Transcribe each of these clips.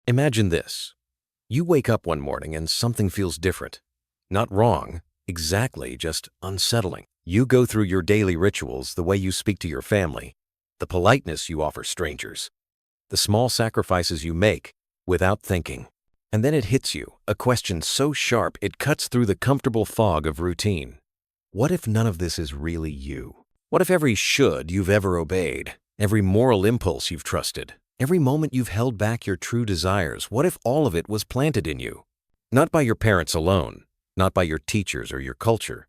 Imagine this. You wake up one morning and something feels different. Not wrong, exactly, just unsettling. You go through your daily rituals, the way you speak to your family, the politeness you offer strangers, the small sacrifices you make without thinking. And then it hits you, a question so sharp it cuts through the comfortable fog of routine. What if none of this is really you? What if every should you've ever obeyed, every moral impulse you've trusted, every moment you've held back your true desires, what if all of it was planted in you? Not by your parents alone, not by your teachers or your culture,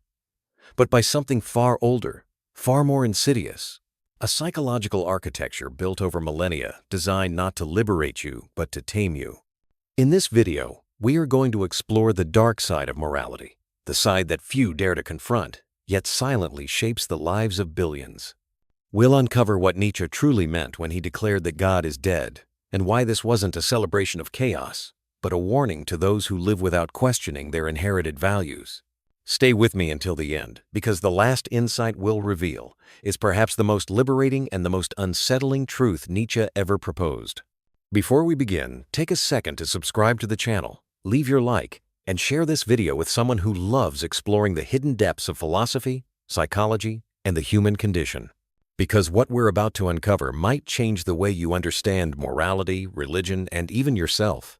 but by something far older, far more insidious. A psychological architecture built over millennia designed not to liberate you, but to tame you. In this video, we are going to explore the dark side of morality, the side that few dare to confront, yet silently shapes the lives of billions. We'll uncover what Nietzsche truly meant when he declared that God is dead, and why this wasn't a celebration of chaos, but a warning to those who live without questioning their inherited values. Stay with me until the end, because the last insight we'll reveal is perhaps the most liberating and the most unsettling truth Nietzsche ever proposed. Before we begin, take a second to subscribe to the channel, leave your like, and share this video with someone who loves exploring the hidden depths of philosophy, psychology, and the human condition. Because what we're about to uncover might change the way you understand morality, religion, and even yourself.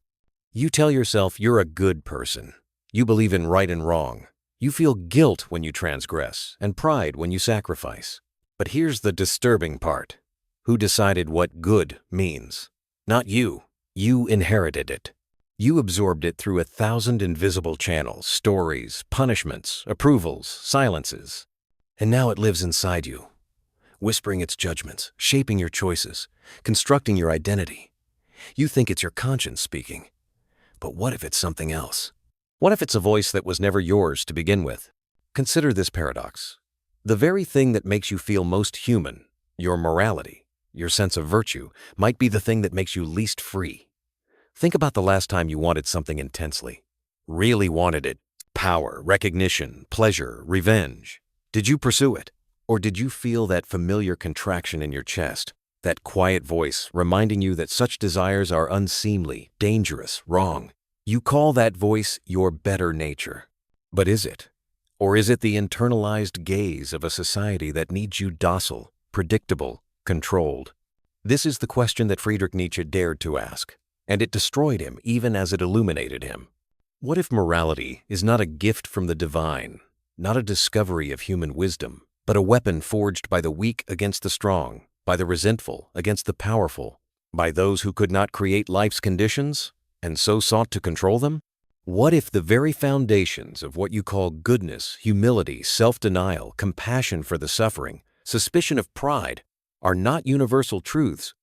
You tell yourself you're a good person. You believe in right and wrong. You feel guilt when you transgress and pride when you sacrifice. But here's the disturbing part. Who decided what good means? Not you. You inherited it. You absorbed it through 1,000 invisible channels, stories, punishments, approvals, silences. And now it lives inside you, whispering its judgments, shaping your choices, constructing your identity. You think it's your conscience speaking. But what if it's something else? What if it's a voice that was never yours to begin with? Consider this paradox. The very thing that makes you feel most human, your morality, your sense of virtue, might be the thing that makes you least free. Think about the last time you wanted something intensely. Really wanted it. Power, recognition, pleasure, revenge. Did you pursue it? Or did you feel that familiar contraction in your chest, that quiet voice reminding you that such desires are unseemly, dangerous, wrong? You call that voice your better nature. But is it? Or is it the internalized gaze of a society that needs you docile, predictable, controlled? This is the question that Friedrich Nietzsche dared to ask, and it destroyed him even as it illuminated him. What if morality is not a gift from the divine, not a discovery of human wisdom, but a weapon forged by the weak against the strong, by the resentful against the powerful, by those who could not create life's conditions and so sought to control them? What if the very foundations of what you call goodness, humility, self-denial, compassion for the suffering, suspicion of pride, are not universal truths,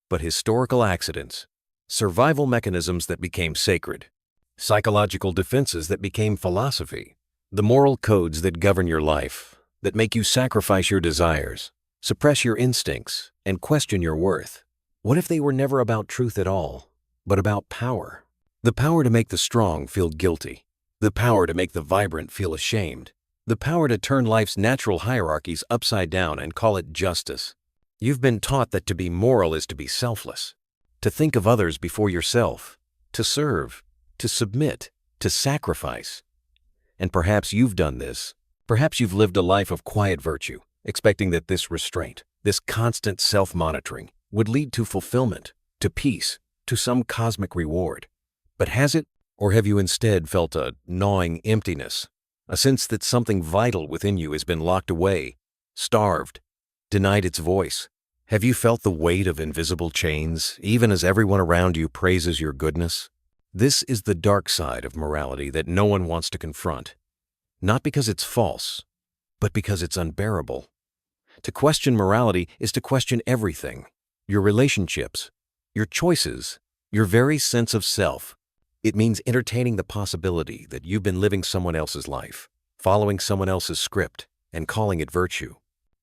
but historical accidents, survival mechanisms that became sacred, psychological defenses that became philosophy, the moral codes that govern your life, that make you sacrifice your desires, suppress your instincts, and question your worth? What if they were never about truth at all, but about power? The power to make the strong feel guilty, the power to make the vibrant feel ashamed, the power to turn life's natural hierarchies upside down and call it justice. You've been taught that to be moral is to be selfless, to think of others before yourself, to serve, to submit, to sacrifice. And perhaps you've done this. Perhaps you've lived a life of quiet virtue, expecting that this restraint, this constant self-monitoring, would lead to fulfillment, to peace, to some cosmic reward. But has it? Or have you instead felt a gnawing emptiness, a sense that something vital within you has been locked away, starved, denied its voice? Have you felt the weight of invisible chains, even as everyone around you praises your goodness? This is the dark side of morality that no one wants to confront. Not because it's false, but because it's unbearable. To question morality is to question everything. Your relationships, your choices, your very sense of self. It means entertaining the possibility that you've been living someone else's life, following someone else's script, and calling it virtue.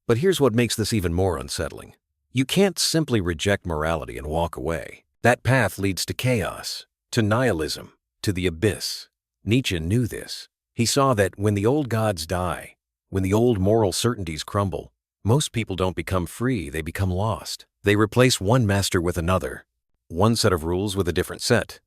But here's what makes this even more unsettling. You can't simply reject morality and walk away. That path leads to chaos, to nihilism, to the abyss. Nietzsche knew this. He saw that when the old gods die, when the old moral certainties crumble, most people don't become free, they become lost. They replace one master with another. one set of rules with a different set.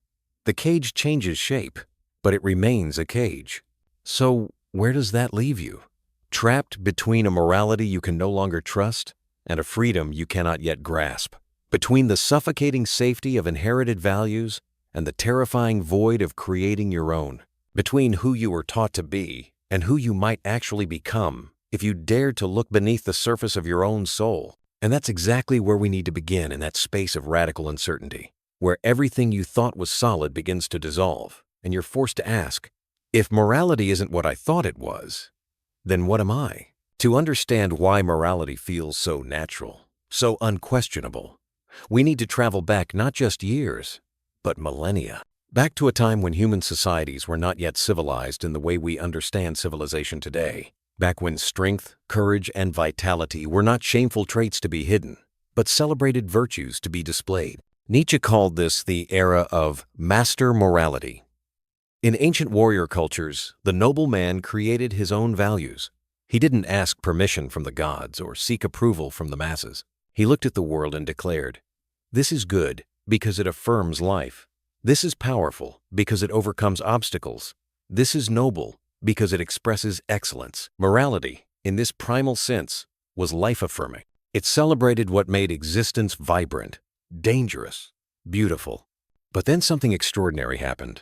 The cage changes shape, but it remains a cage. So where does that leave you? Trapped between a morality you can no longer trust and a freedom you cannot yet grasp. Between the suffocating safety of inherited values and the terrifying void of creating your own. Between who you were taught to be and who you might actually become if you dared to look beneath the surface of your own soul. And that's exactly where we need to begin, in that space of radical uncertainty, where everything you thought was solid begins to dissolve, and you're forced to ask, if morality isn't what I thought it was, then what am I? To understand why morality feels so natural, so unquestionable, we need to travel back not just years, but millennia. Back to a time when human societies were not yet civilized in the way we understand civilization today. Back when strength, courage, and vitality were not shameful traits to be hidden, but celebrated virtues to be displayed. Nietzsche called this the era of master morality. In ancient warrior cultures, the noble man created his own values. He didn't ask permission from the gods or seek approval from the masses. He looked at the world and declared, "This is good because it affirms life. This is powerful because it overcomes obstacles. This is noble because it expresses excellence." Morality, in this primal sense, was life-affirming. It celebrated what made existence vibrant, dangerous, beautiful. But then something extraordinary happened.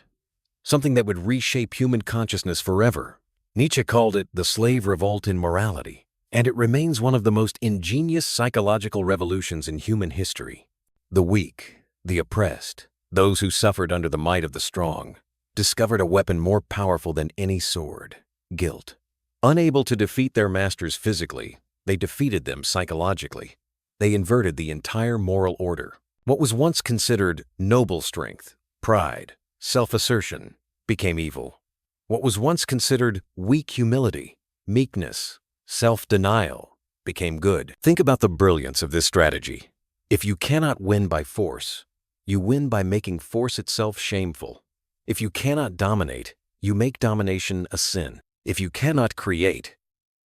Something that would reshape human consciousness forever. Nietzsche called it the Slave Revolt in morality, and it remains one of the most ingenious psychological revolutions in human history. The weak, the oppressed, those who suffered under the might of the strong, discovered a weapon more powerful than any sword: guilt. Unable to defeat their masters physically, they defeated them psychologically. They inverted the entire moral order. What was once considered noble strength, pride, self-assertion, became evil. What was once considered weak humility, meekness, self-denial, became good. Think about the brilliance of this strategy. If you cannot win by force, you win by making force itself shameful. If you cannot dominate, you make domination a sin. If you cannot create,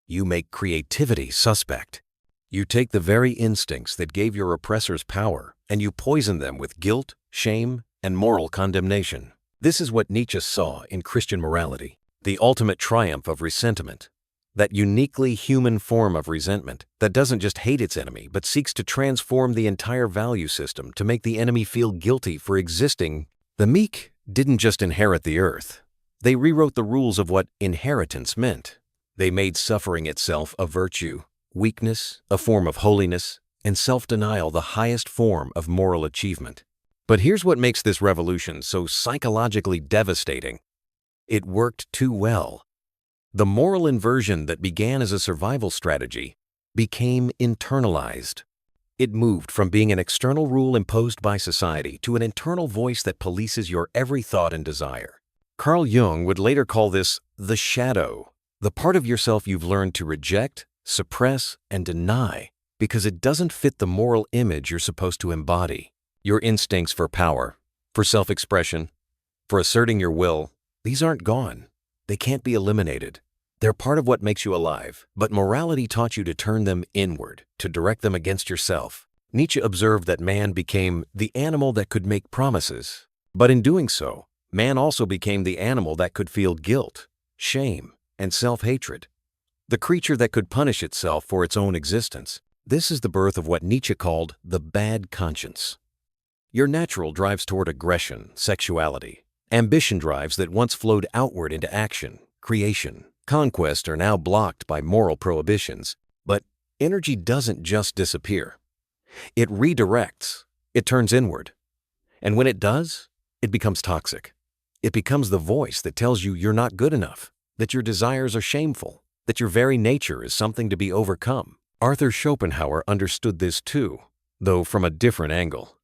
you make creativity suspect. You take the very instincts that gave your oppressors power, and you poison them with guilt, shame, and moral condemnation. This is what Nietzsche saw in Christian morality, the ultimate triumph of resentment, that uniquely human form of resentment that doesn't just hate its enemy, but seeks to transform the entire value system to make the enemy feel guilty for existing. The meek didn't just inherit the earth. They rewrote the rules of what inheritance meant. They made suffering itself a virtue, weakness a form of holiness, and self-denial the highest form of moral achievement. But here's what makes this revolution so psychologically devastating. It worked too well. The moral inversion that began as a survival strategy became internalized. It moved from being an external rule imposed by society to an internal voice that polices your every thought and desire. Carl Jung would later call this the shadow, the part of yourself you've learned to reject, suppress, and deny because it doesn't fit the moral image you're supposed to embody. Your instincts for power, for self-expression, for asserting your will, these aren't gone. They can't be eliminated. They're part of what makes you alive, but morality taught you to turn them inward, to direct them against yourself. Nietzsche observed that man became the animal that could make promises, but in doing so, man also became the animal that could feel guilt, shame, and self-hatred, the creature that could punish itself for its own existence. This is the birth of what Nietzsche called the bad conscience. Your natural drives toward aggression, sexuality. Ambition drives that once flowed outward into action, creation, conquest are now blocked by moral prohibitions. But energy doesn't just disappear. It redirects. It turns inward. And when it does, it becomes toxic. It becomes the voice that tells you you're not good enough, that your desires are shameful, that your very nature is something to be overcome. Arthur Schopenhauer understood this too, though from a different angle.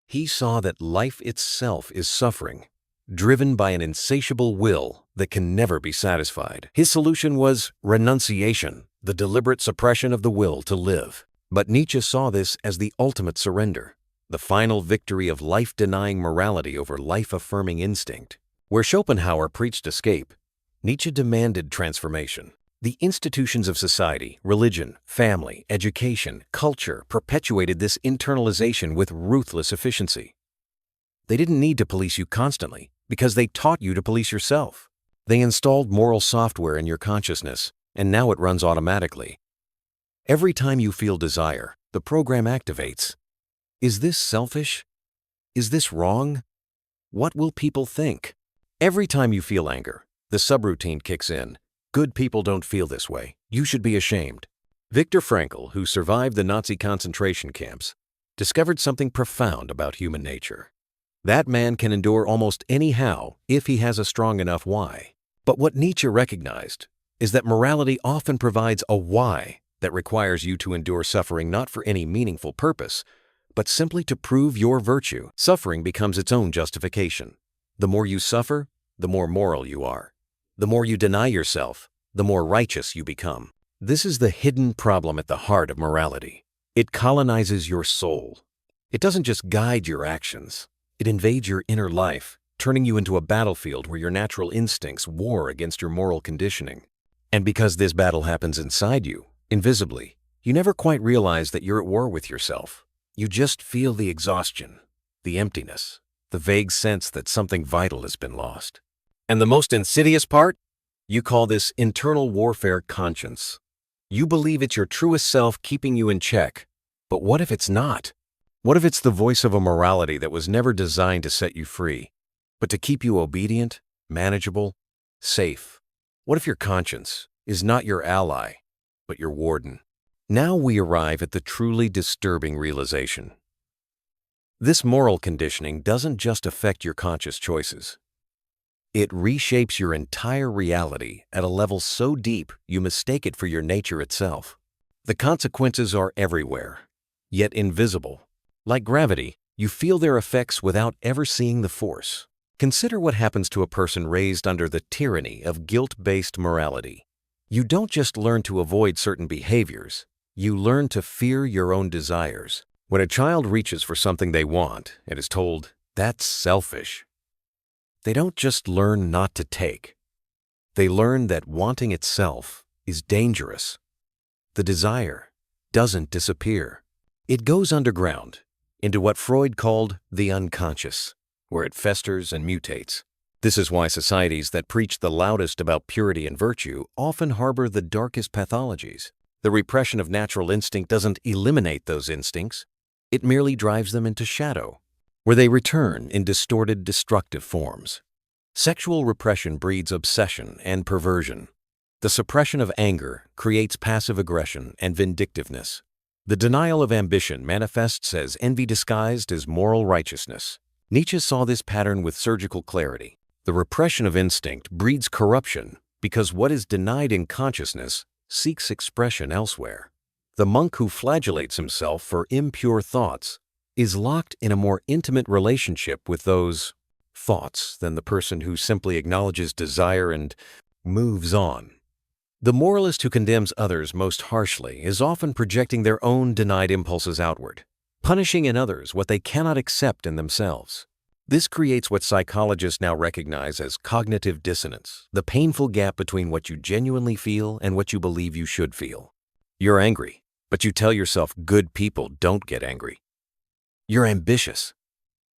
He saw that life itself is suffering, driven by an insatiable will that can never be satisfied. His solution was renunciation, the deliberate suppression of the will to live. But Nietzsche saw this as the ultimate surrender, the final victory of life-denying morality over life-affirming instinct. Where Schopenhauer preached escape, Nietzsche demanded transformation. The institutions of society, religion, family, education, culture perpetuated this internalization with ruthless efficiency. They didn't need to police you constantly because they taught you to police yourself. They installed moral software in your consciousness, and now it runs automatically. Every time you feel desire, the program activates. Is this selfish? Is this wrong? What will people think? Every time you feel anger, the subroutine kicks in. Good people don't feel this way. You should be ashamed. Viktor Frankl, who survived the Nazi concentration camps, discovered something profound about human nature. That man can endure almost any how if he has a strong enough why. But what Nietzsche recognized is that morality often provides a why that requires you to endure suffering not for any meaningful purpose, but simply to prove your virtue. Suffering becomes its own justification. The more you suffer, the more moral you are. The more you deny yourself, the more righteous you become. This is the hidden problem at the heart of morality. It colonizes your soul. It doesn't just guide your actions. It invades your inner life, turning you into a battlefield where your natural instincts war against your moral conditioning. And because this battle happens inside you, invisibly, you never quite realize that you're at war with yourself. You just feel the exhaustion, the emptiness, the vague sense that something vital has been lost. And the most insidious part? You call this internal warfare conscience. You believe it's your truest self keeping you in check. But what if it's not? What if it's the voice of a morality that was never designed to set you free, but to keep you obedient, manageable, safe? What if your conscience is not your ally, but your warden? Now we arrive at the truly disturbing realization. This moral conditioning doesn't just affect your conscious choices. It reshapes your entire reality at a level so deep you mistake it for your nature itself. The consequences are everywhere, yet invisible. Like gravity, you feel their effects without ever seeing the force. Consider what happens to a person raised under the tyranny of guilt-based morality. You don't just learn to avoid certain behaviors, you learn to fear your own desires. When a child reaches for something they want and is told, "That's selfish," they don't just learn not to take. They learn that wanting itself is dangerous. The desire doesn't disappear. It goes underground into what Freud called the unconscious, where it festers and mutates. This is why societies that preach the loudest about purity and virtue often harbor the darkest pathologies. The repression of natural instinct doesn't eliminate those instincts. It merely drives them into shadow, where they return in distorted, destructive forms. Sexual repression breeds obsession and perversion. The suppression of anger creates passive aggression and vindictiveness. The denial of ambition manifests as envy disguised as moral righteousness. Nietzsche saw this pattern with surgical clarity. The repression of instinct breeds corruption because what is denied in consciousness seeks expression elsewhere. The monk who flagellates himself for impure thoughts is locked in a more intimate relationship with those thoughts than the person who simply acknowledges desire and moves on. The moralist who condemns others most harshly is often projecting their own denied impulses outward, punishing in others what they cannot accept in themselves. This creates what psychologists now recognize as cognitive dissonance, the painful gap between what you genuinely feel and what you believe you should feel. You're angry, but you tell yourself good people don't get angry. You're ambitious,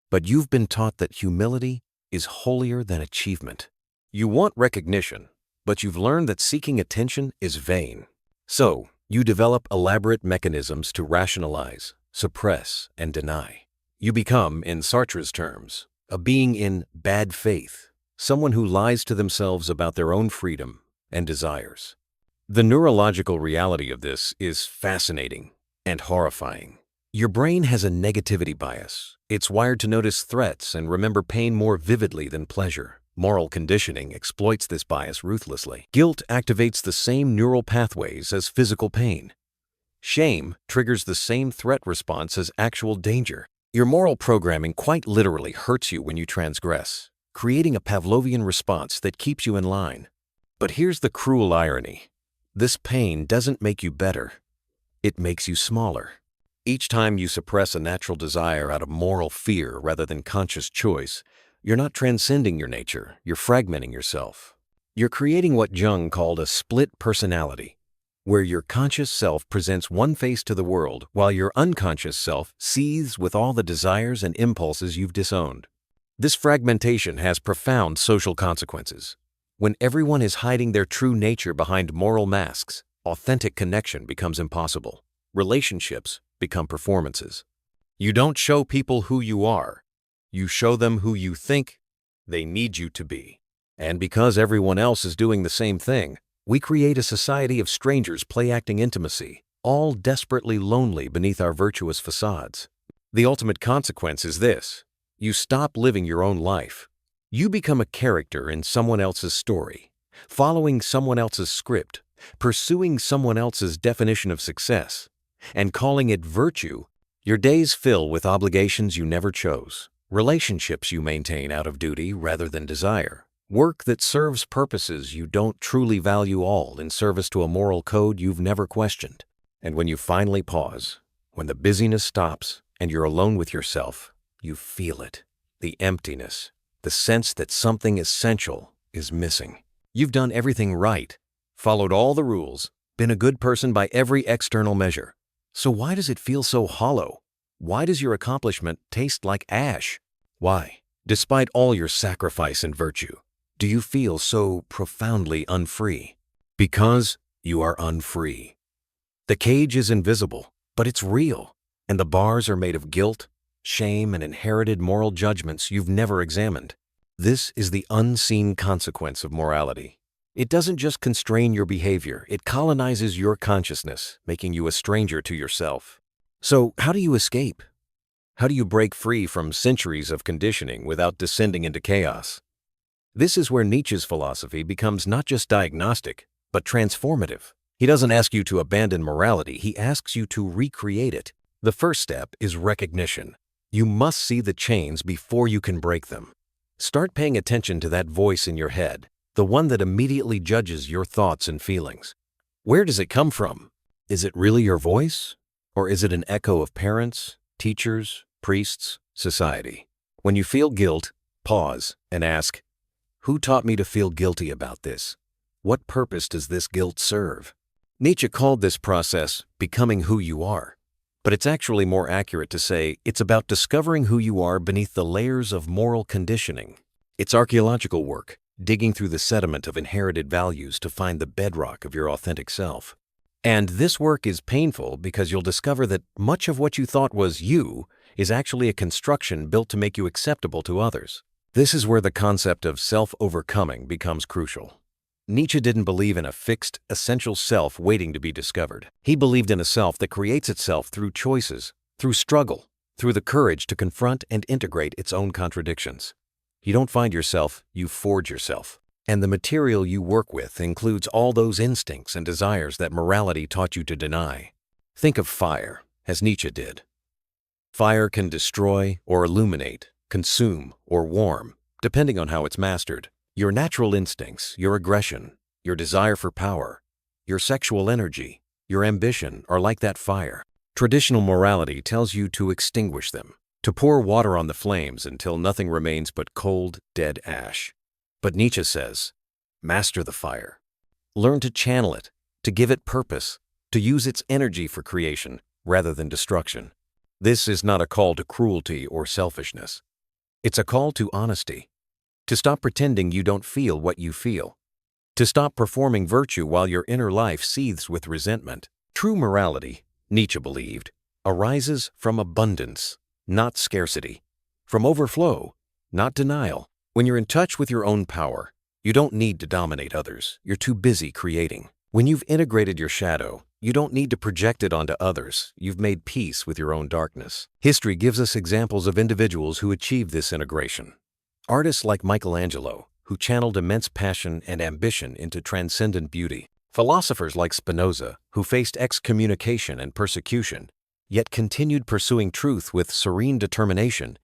but you've been taught that humility is holier than achievement. You want recognition, but you've learned that seeking attention is vain. So, you develop elaborate mechanisms to rationalize, suppress, and deny. You become, in Sartre's terms, a being in bad faith, someone who lies to themselves about their own freedom and desires. The neurological reality of this is fascinating and horrifying. Your brain has a negativity bias. It's wired to notice threats and remember pain more vividly than pleasure. Moral conditioning exploits this bias ruthlessly. Guilt activates the same neural pathways as physical pain. Shame triggers the same threat response as actual danger. Your moral programming quite literally hurts you when you transgress, creating a Pavlovian response that keeps you in line. But here's the cruel irony. This pain doesn't make you better. It makes you smaller. Each time you suppress a natural desire out of moral fear rather than conscious choice, you're not transcending your nature, you're fragmenting yourself. You're creating what Jung called a split personality, where your conscious self presents one face to the world while your unconscious self seethes with all the desires and impulses you've disowned. This fragmentation has profound social consequences. When everyone is hiding their true nature behind moral masks, authentic connection becomes impossible. Relationships become performances. You don't show people who you are. You show them who you think they need you to be. And because everyone else is doing the same thing, we create a society of strangers play-acting intimacy, all desperately lonely beneath our virtuous facades. The ultimate consequence is this: you stop living your own life. You become a character in someone else's story, following someone else's script, pursuing someone else's definition of success, and calling it virtue. Your days fill with obligations you never chose, relationships you maintain out of duty rather than desire, work that serves purposes you don't truly value, all in service to a moral code you've never questioned. And when you finally pause, when the busyness stops and you're alone with yourself, you feel it, the emptiness, the sense that something essential is missing. You've done everything right, followed all the rules, been a good person by every external measure. So why does it feel so hollow? Why does your accomplishment taste like ash? Why, despite all your sacrifice and virtue, do you feel so profoundly unfree? Because you are unfree. The cage is invisible, but it's real, and the bars are made of guilt, shame, and inherited moral judgments you've never examined. This is the unseen consequence of morality. It doesn't just constrain your behavior, it colonizes your consciousness, making you a stranger to yourself. So, how do you escape? How do you break free from centuries of conditioning without descending into chaos? This is where Nietzsche's philosophy becomes not just diagnostic, but transformative. He doesn't ask you to abandon morality, he asks you to recreate it. The first step is recognition. You must see the chains before you can break them. Start paying attention to that voice in your head, the one that immediately judges your thoughts and feelings. Where does it come from? Is it really your voice? Or is it an echo of parents, teachers, priests, society? When you feel guilt, pause and ask, who taught me to feel guilty about this? What purpose does this guilt serve? Nietzsche called this process becoming who you are. But it's actually more accurate to say it's about discovering who you are beneath the layers of moral conditioning. It's archaeological work, digging through the sediment of inherited values to find the bedrock of your authentic self. And this work is painful because you'll discover that much of what you thought was you is actually a construction built to make you acceptable to others. This is where the concept of self-overcoming becomes crucial. Nietzsche didn't believe in a fixed, essential self waiting to be discovered. He believed in a self that creates itself through choices, through struggle, through the courage to confront and integrate its own contradictions. You don't find yourself, you forge yourself. And the material you work with includes all those instincts and desires that morality taught you to deny. Think of fire, as Nietzsche did. Fire can destroy or illuminate, consume or warm, depending on how it's mastered. Your natural instincts, your aggression, your desire for power, your sexual energy, your ambition are like that fire. Traditional morality tells you to extinguish them, to pour water on the flames until nothing remains but cold, dead ash. But Nietzsche says, master the fire. Learn to channel it, to give it purpose, to use its energy for creation rather than destruction. This is not a call to cruelty or selfishness. It's a call to honesty. To stop pretending you don't feel what you feel. To stop performing virtue while your inner life seethes with resentment. True morality, Nietzsche believed, arises from abundance, not scarcity. From overflow, not denial. When you're in touch with your own power, you don't need to dominate others. You're too busy creating. When you've integrated your shadow, you don't need to project it onto others. You've made peace with your own darkness. History gives us examples of individuals who achieved this integration. Artists like Michelangelo, who channeled immense passion and ambition into transcendent beauty. Philosophers like Spinoza, who faced excommunication and persecution, yet continued pursuing truth with serene determination.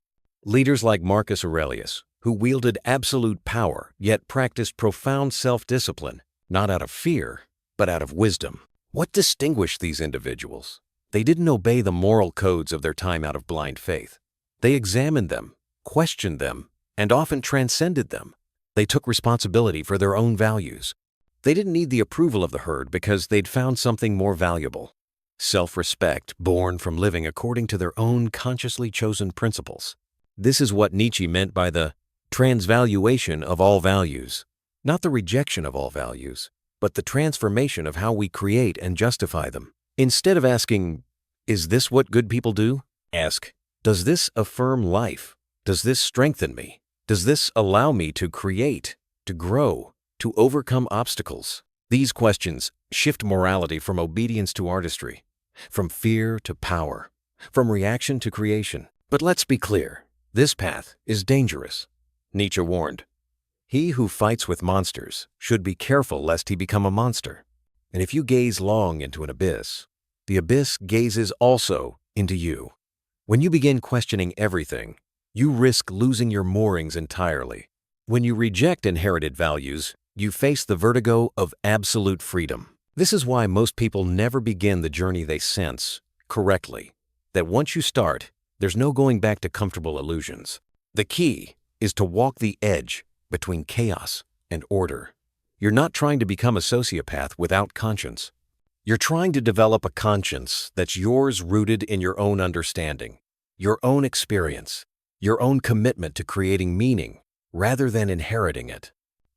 Leaders like Marcus Aurelius, who wielded absolute power, yet practiced profound self-discipline, not out of fear, but out of wisdom. What distinguished these individuals? They didn't obey the moral codes of their time out of blind faith. They examined them, questioned them, and often transcended them. They took responsibility for their own values. They didn't need the approval of the herd because they'd found something more valuable: self-respect born from living according to their own consciously chosen principles. This is what Nietzsche meant by the transvaluation of all values. Not the rejection of all values, but the transformation of how we create and justify them. Instead of asking, "Is this what good people do?" ask, "Does this affirm life? Does this strengthen me? Does this allow me to create, to grow, to overcome obstacles?" These questions shift morality from obedience to artistry, from fear to power, from reaction to creation. But let's be clear, this path is dangerous. Nietzsche warned, "He who fights with monsters should be careful lest he become a monster." And if you gaze long into an abyss, the abyss gazes also into you. When you begin questioning everything, you risk losing your moorings entirely. When you reject inherited values, you face the vertigo of absolute freedom. This is why most people never begin the journey they sense correctly, that once you start, there's no going back to comfortable illusions. The key is to walk the edge between chaos and order. You're not trying to become a sociopath without conscience. You're trying to develop a conscience that's yours, rooted in your own understanding, your own experience, your own commitment to creating meaning rather than inheriting it.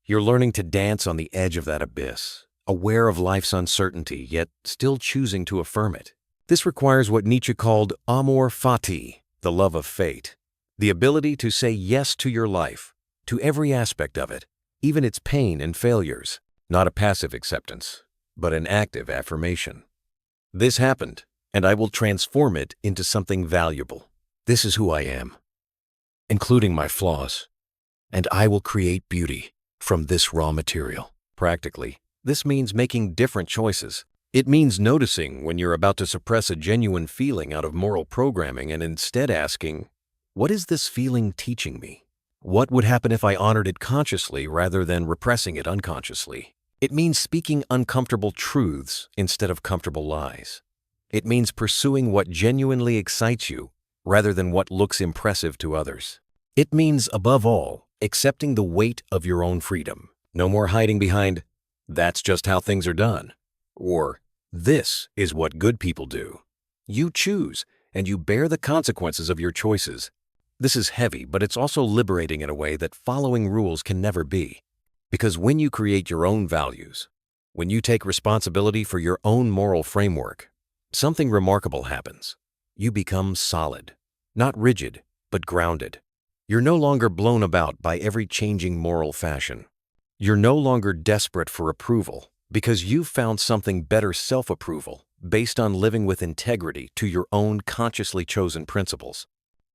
You're learning to dance on the edge of that abyss, aware of life's uncertainty, yet still choosing to affirm it. This requires what Nietzsche called amor fati, the love of fate, the ability to say yes to your life, to every aspect of it, even its pain and failures, not a passive acceptance, but an active affirmation. This happened, and I will transform it into something valuable. This is who I am, including my flaws, and I will create beauty from this raw material. Practically, this means making different choices. It means noticing when you're about to suppress a genuine feeling out of moral programming and instead asking, "What is this feeling teaching me? What would happen if I honored it consciously rather than repressing it unconsciously?" It means speaking uncomfortable truths instead of comfortable lies. It means pursuing what genuinely excites you rather than what looks impressive to others. It means, above all, accepting the weight of your own freedom. No more hiding behind, "That's just how things are done," or "This is what good people do." You choose, and you bear the consequences of your choices. This is heavy, but it's also liberating in a way that following rules can never be. Because when you create your own values, when you take responsibility for your own moral framework, something remarkable happens. You become solid, not rigid, but grounded. You're no longer blown about by every changing moral fashion. You're no longer desperate for approval because you've found something better: self-approval, based on living with integrity to your own consciously chosen principles.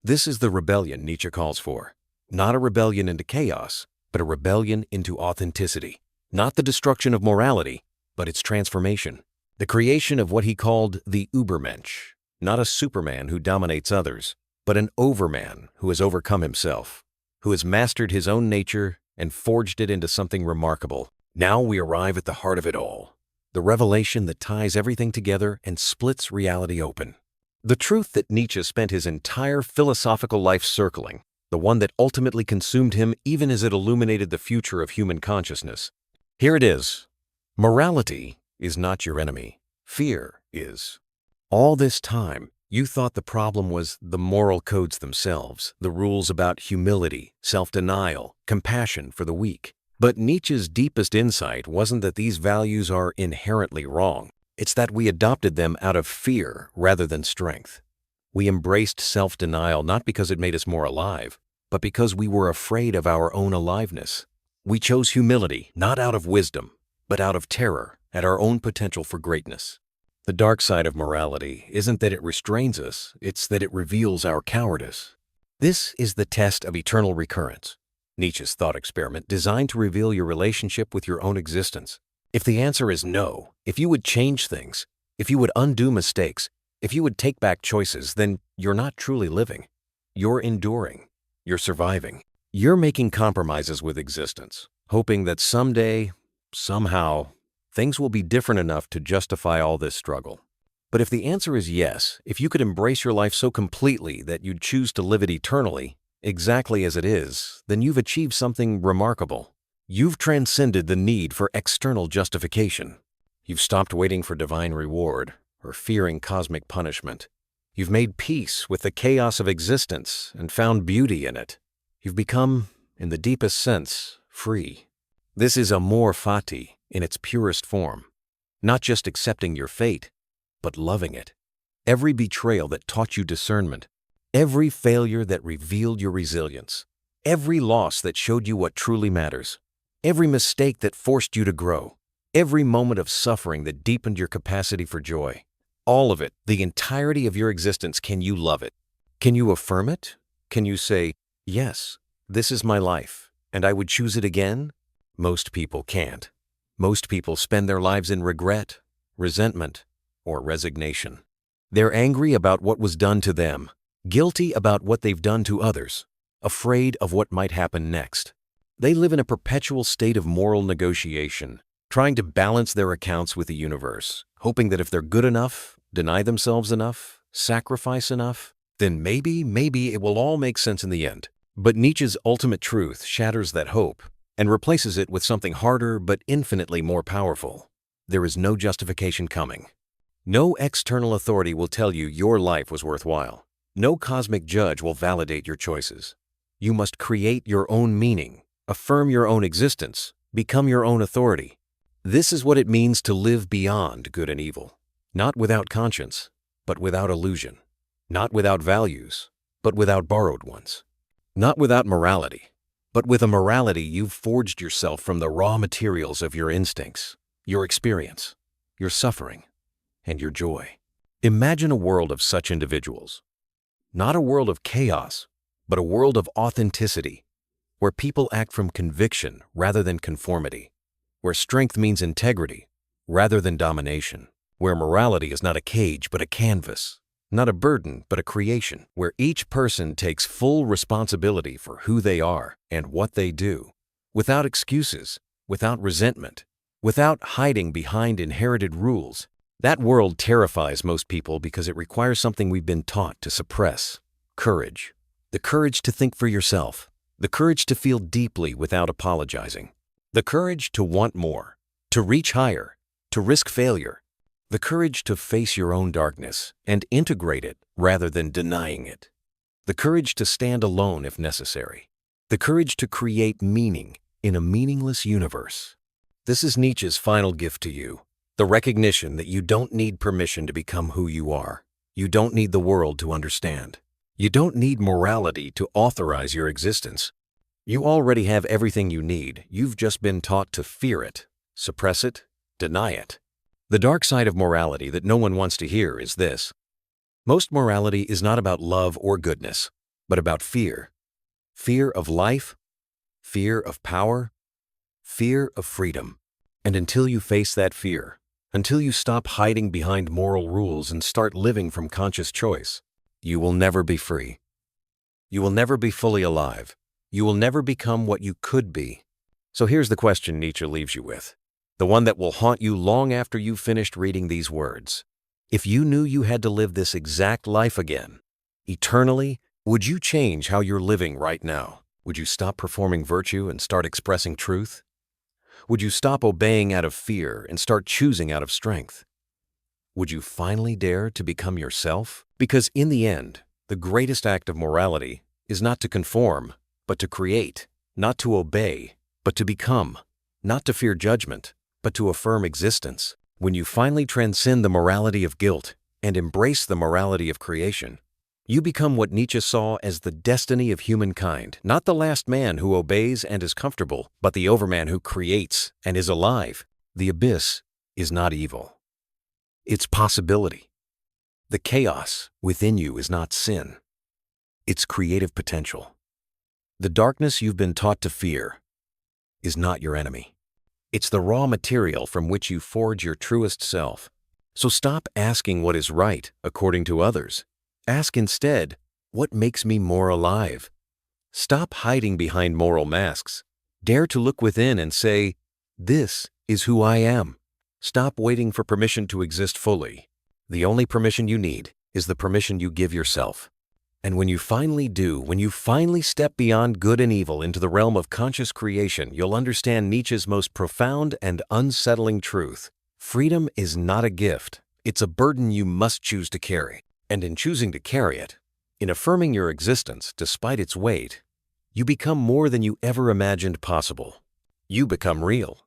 This is the rebellion Nietzsche calls for. Not a rebellion into chaos, but a rebellion into authenticity. Not the destruction of morality, but its transformation. The creation of what he called the Übermensch. Not a Superman who dominates others, but an overman who has overcome himself, who has mastered his own nature and forged it into something remarkable. Now we arrive at the heart of it all, the revelation that ties everything together and splits reality open. The truth that Nietzsche spent his entire philosophical life circling, the one that ultimately consumed him even as it illuminated the future of human consciousness. Here it is. Morality is not your enemy. Fear is. All this time, you thought the problem was the moral codes themselves, the rules about humility, self-denial, compassion for the weak. But Nietzsche's deepest insight wasn't that these values are inherently wrong. It's that we adopted them out of fear rather than strength. We embraced self-denial not because it made us more alive, but because we were afraid of our own aliveness. We chose humility not out of wisdom, but out of terror at our own potential for greatness. The dark side of morality isn't that it restrains us, it's that it reveals our cowardice. This is the test of eternal recurrence, Nietzsche's thought experiment designed to reveal your relationship with your own existence. If the answer is no, if you would change things, if you would undo mistakes, if you would take back choices, then you're not truly living. You're enduring. You're surviving. You're making compromises with existence, hoping that someday, somehow, things will be different enough to justify all this struggle. But if the answer is yes, if you could embrace your life so completely that you'd choose to live it eternally, exactly as it is, then you've achieved something remarkable. You've transcended the need for external justification. You've stopped waiting for divine reward or fearing cosmic punishment. You've made peace with the chaos of existence and found beauty in it. You've become, in the deepest sense, free. This is amor fati in its purest form. Not just accepting your fate, but loving it. Every betrayal that taught you discernment, every failure that revealed your resilience, every loss that showed you what truly matters, every mistake that forced you to grow, every moment of suffering that deepened your capacity for joy. All of it, the entirety of your existence, can you love it? Can you affirm it? Can you say, yes, this is my life, and I would choose it again? Most people can't. Most people spend their lives in regret, resentment, or resignation. They're angry about what was done to them, guilty about what they've done to others, afraid of what might happen next. They live in a perpetual state of moral negotiation, trying to balance their accounts with the universe, hoping that if they're good enough, deny themselves enough, sacrifice enough, then maybe it will all make sense in the end. But Nietzsche's ultimate truth shatters that hope and replaces it with something harder but infinitely more powerful. There is no justification coming. No external authority will tell you your life was worthwhile. No cosmic judge will validate your choices. You must create your own meaning, affirm your own existence, become your own authority. This is what it means to live beyond good and evil. Not without conscience, but without illusion. Not without values, but without borrowed ones. Not without morality, but with a morality you've forged yourself from the raw materials of your instincts, your experience, your suffering, and your joy. Imagine a world of such individuals. Not a world of chaos, but a world of authenticity, where people act from conviction rather than conformity, where strength means integrity rather than domination, where morality is not a cage but a canvas, not a burden but a creation, where each person takes full responsibility for who they are and what they do, without excuses, without resentment, without hiding behind inherited rules. That world terrifies most people because it requires something we've been taught to suppress: courage. The courage to think for yourself, the courage to feel deeply without apologizing, the courage to want more, to reach higher, to risk failure, the courage to face your own darkness and integrate it rather than denying it, the courage to stand alone if necessary, the courage to create meaning in a meaningless universe. This is Nietzsche's final gift to you, the recognition that you don't need permission to become who you are. You don't need the world to understand. You don't need morality to authorize your existence. You already have everything you need. You've just been taught to fear it, suppress it, deny it. The dark side of morality that no one wants to hear is this: most morality is not about love or goodness, but about fear. Fear of life, fear of power, fear of freedom. And until you face that fear, until you stop hiding behind moral rules and start living from conscious choice, you will never be free. You will never be fully alive. You will never become what you could be. So here's the question Nietzsche leaves you with, the one that will haunt you long after you've finished reading these words. If you knew you had to live this exact life again, eternally, would you change how you're living right now? Would you stop performing virtue and start expressing truth? Would you stop obeying out of fear and start choosing out of strength? Would you finally dare to become yourself? Because in the end, the greatest act of morality is not to conform, but to create, not to obey, but to become, not to fear judgment, but to affirm existence. When you finally transcend the morality of guilt and embrace the morality of creation, you become what Nietzsche saw as the destiny of humankind, not the last man who obeys and is comfortable, but the overman who creates and is alive. The abyss is not evil. It's possibility. The chaos within you is not sin. It's creative potential. The darkness you've been taught to fear is not your enemy. It's the raw material from which you forge your truest self. So stop asking what is right according to others. Ask instead, what makes me more alive? Stop hiding behind moral masks. Dare to look within and say, this is who I am. Stop waiting for permission to exist fully. The only permission you need is the permission you give yourself. And when you finally do, when you finally step beyond good and evil into the realm of conscious creation, you'll understand Nietzsche's most profound and unsettling truth. Freedom is not a gift. It's a burden you must choose to carry. And in choosing to carry it, in affirming your existence despite its weight, you become more than you ever imagined possible. You become real.